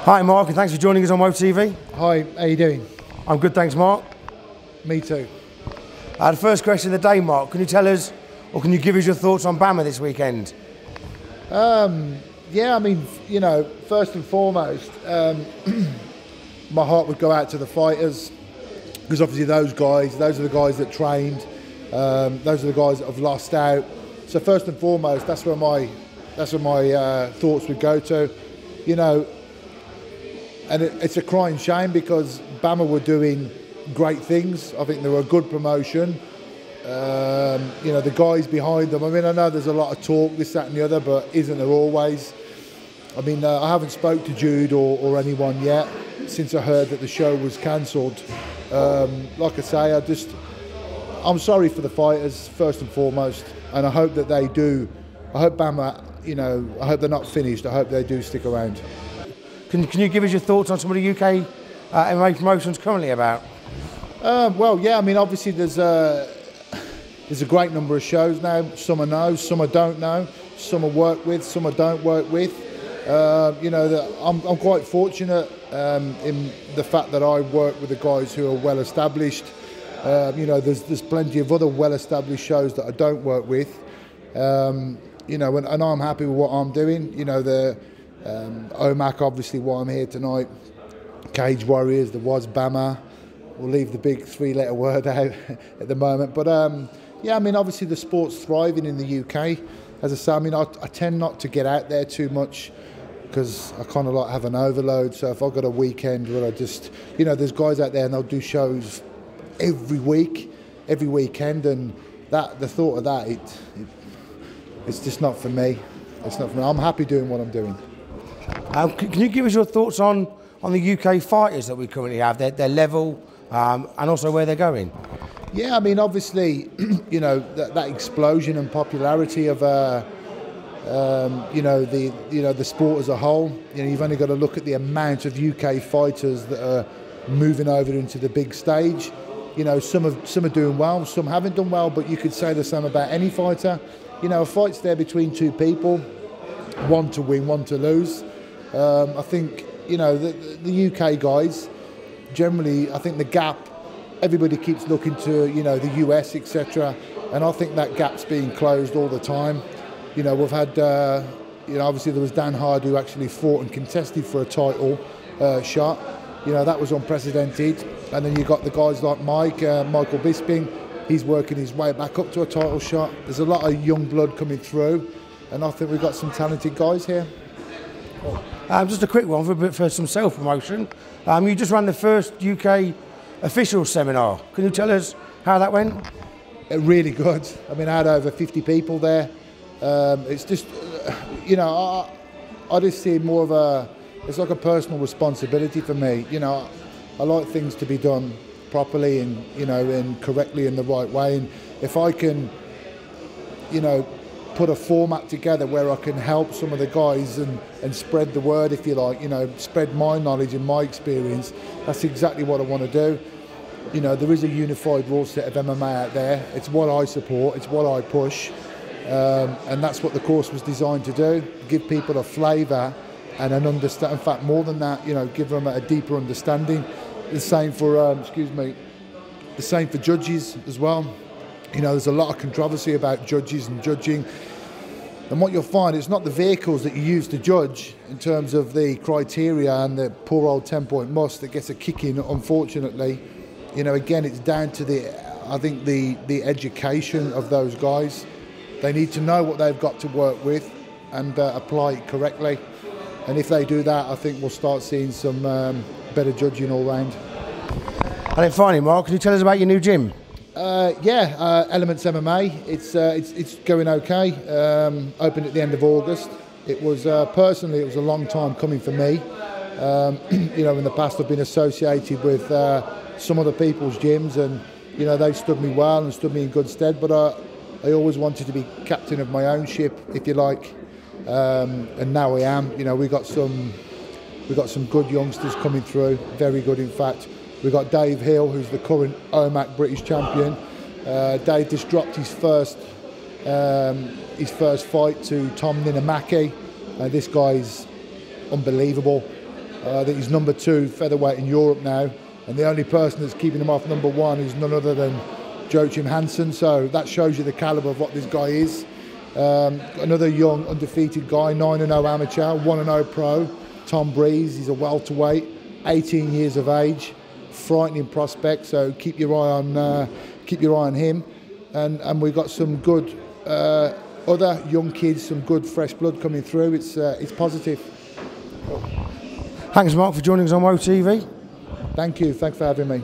Hi Mark, and thanks for joining us on Woke TV. Hi, how you doing? I'm good, thanks Mark. Me too. The first question of the day, Mark, can you tell us, or can you give us your thoughts on BAMMA this weekend? Yeah, I mean, you know, first and foremost, my heart would go out to the fighters, because obviously those are the guys that trained, those are the guys that have lost out. So first and foremost, that's where my thoughts would go to, you know. And it's a crying shame because BAMMA were doing great things. I think they were a good promotion. You know, the guys behind them, I mean, I know there's a lot of talk, this, that and the other, but isn't there always? I mean, I haven't spoke to Jude or anyone yet since I heard that the show was cancelled. Like I say, I'm sorry for the fighters, first and foremost, and I hope that they do. I hope BAMMA, you know, I hope they're not finished. I hope they do stick around. Can you give us your thoughts on some of the UK MMA promotions currently about? Well, yeah, I mean, obviously there's a great number of shows now. Some I know, some I don't know, some I work with, some I don't work with. You know, I'm quite fortunate in the fact that I work with the guys who are well established. You know, there's plenty of other well established shows that I don't work with. You know, and I'm happy with what I'm doing. You know, the OMMAC, obviously, why I'm here tonight. Cage Warriors, there was BAMMA. We'll leave the big three-letter word out at the moment. But yeah, I mean, obviously the sport's thriving in the UK. As I say, I mean, I tend not to get out there too much because I kind of like have an overload. So if I've got a weekend where I just, you know, there's guys out there and they'll do shows every week, every weekend, and the thought of that, it's just not for me. It's not for me. I'm happy doing what I'm doing. Can you give us your thoughts on the UK fighters that we currently have, their level, and also where they're going? Yeah, I mean, obviously, you know, that explosion and popularity of, you know, the sport as a whole. You know, you've only got to look at the amount of UK fighters that are moving over into the big stage. You know, some are doing well, some haven't done well, but you could say the same about any fighter. You know, a fight's there between two people, one to win, one to lose. I think, you know, the UK guys, generally, I think the gap, everybody keeps looking to, you know, the US, etc. And I think that gap's being closed all the time. You know, we've had, you know, obviously there was Dan Hard who actually fought and contested for a title shot. You know, that was unprecedented. And then you've got the guys like Michael Bisping. He's working his way back up to a title shot. There's a lot of young blood coming through. And I think we've got some talented guys here. Just a quick one for some self-promotion. You just ran the first UK official seminar. Can you tell us how that went? Really good. I mean, I had over 50 people there. It's just, you know, I just see more of it's like a personal responsibility for me. You know, I like things to be done properly and, you know, and correctly in the right way. And if I can, you know, put a format together where I can help some of the guys and spread the word, if you like, you know, spread my knowledge and my experience, that's exactly what I want to do. You know, there is a unified rule set of MMA out there. It's what I support, it's what I push, and that's what the course was designed to do, give people a flavour and an understand. In fact, more than that, you know, give them a deeper understanding. The same for, the same for judges as well. You know, there's a lot of controversy about judges and judging. And what you'll find, it's not the vehicles that you use to judge in terms of the criteria and the poor old 10-point must that gets a kick in, unfortunately. You know, again, it's down to I think the education of those guys. They need to know what they've got to work with and apply it correctly. And if they do that, I think we'll start seeing some better judging all round. And then finally, Mark, can you tell us about your new gym? Yeah, Elements MMA. It's going okay. Opened at the end of August. It was personally, it was a long time coming for me. You know, in the past I've been associated with some other people's gyms, and you know they've stood me well and stood me in good stead. But I always wanted to be captain of my own ship, if you like, and now I am. You know, we've got some good youngsters coming through, very good in fact. We've got Dave Hill, who's the current OMMAC British champion. Dave just dropped his first fight to Tom Ninamaki. This guy's unbelievable. that he's #2 featherweight in Europe now, and the only person that's keeping him off #1 is none other than Joachim Hansen. So that shows you the calibre of what this guy is. Another young undefeated guy, 9-0 amateur, 1-0 pro, Tom Breeze. He's a welterweight, 18 years of age, frightening prospect. So keep your eye on him. And we've got some good other young kids, some good fresh blood coming through. It's positive. Thanks, Mark, for joining us on WOTV. Thank you. Thanks for having me.